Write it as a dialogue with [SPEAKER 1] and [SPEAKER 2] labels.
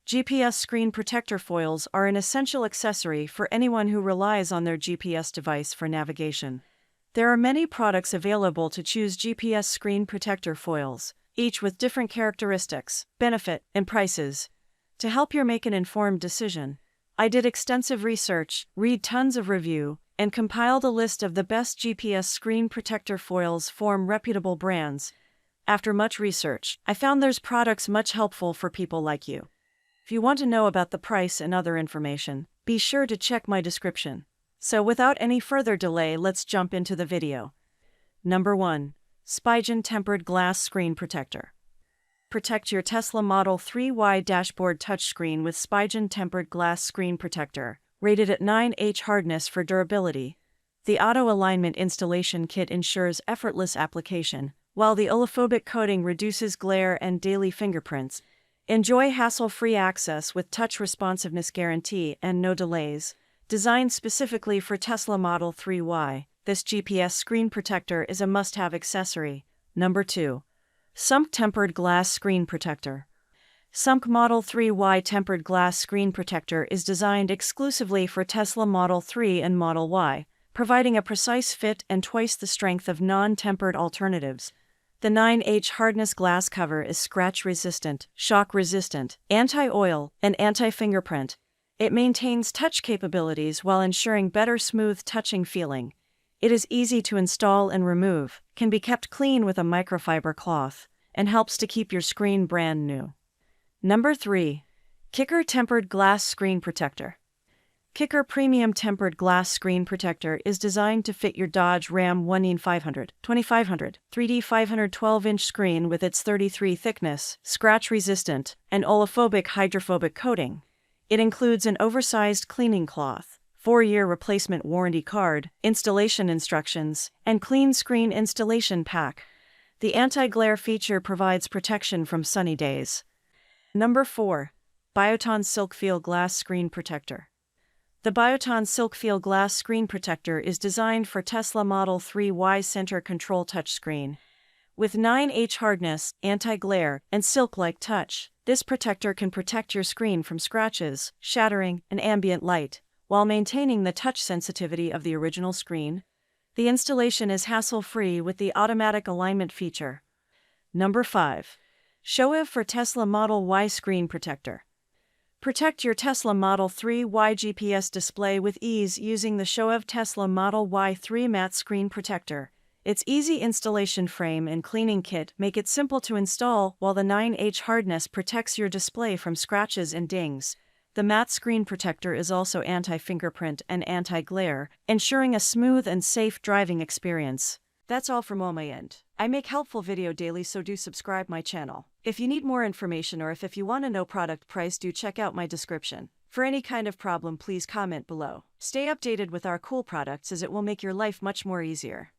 [SPEAKER 1] GPS screen protector foils are an essential accessory for anyone who relies on their GPS device for navigation. There are many products available to choose GPS screen protector foils, each with different characteristics, benefit, and prices. To help you make an informed decision, I did extensive research, read tons of review, and compiled a list of the best GPS screen protector foils from reputable brands. After much research, I found there's products much helpful for people like you. If you want to know about the price and other information, be sure to check my description. So without any further delay, let's jump into the video. Number 1. Spigen Tempered Glass Screen Protector. Protect your Tesla Model 3Y dashboard touchscreen with Spigen Tempered Glass Screen Protector, rated at 9H hardness for durability. The Auto Alignment Installation Kit ensures effortless application, while the oleophobic coating reduces glare and daily fingerprints. Enjoy hassle-free access with touch responsiveness guarantee and no delays. Designed specifically for Tesla Model 3Y, this GPS screen protector is a must-have accessory. Number 2. SUMC Tempered Glass Screen Protector. SUMC Model 3Y Tempered Glass Screen Protector is designed exclusively for Tesla Model 3 and Model Y, providing a precise fit and twice the strength of non-tempered alternatives. The 9H hardness glass cover is scratch-resistant, shock-resistant, anti-oil, and anti-fingerprint. It maintains touch capabilities while ensuring better smooth touching feeling. It is easy to install and remove, can be kept clean with a microfiber cloth, and helps to keep your screen brand new. Number 3. Kicker Tempered Glass Screen Protector. Kicker Premium Tempered Glass Screen Protector is designed to fit your Dodge Ram 1500, 2500, 3D 512-inch screen with its 33 thickness, scratch-resistant, and oleophobic hydrophobic coating. It includes an oversized cleaning cloth, 4-year replacement warranty card, installation instructions, and clean screen installation pack. The anti-glare feature provides protection from sunny days. Number 4. Bioton Silkfeel Glass Screen Protector. The Bioton Silkfeel Glass Screen Protector is designed for Tesla Model 3Y center control touchscreen. With 9H hardness, anti-glare, and silk-like touch, this protector can protect your screen from scratches, shattering, and ambient light, while maintaining the touch sensitivity of the original screen. The installation is hassle-free with the automatic alignment feature. Number 5. Shoev for Tesla Model Y Screen Protector. Protect your Tesla Model 3Y GPS display with ease using the Shoev Tesla Model Y 3 Matte Screen Protector. Its easy installation frame and cleaning kit make it simple to install, while the 9H hardness protects your display from scratches and dings. The matte screen protector is also anti-fingerprint and anti-glare, ensuring a smooth and safe driving experience. That's all from my end. I make helpful video daily, so do subscribe my channel. If you need more information or if you want to know product price, do check out my description. For any kind of problem, please comment below. Stay updated with our cool products as it will make your life much more easier.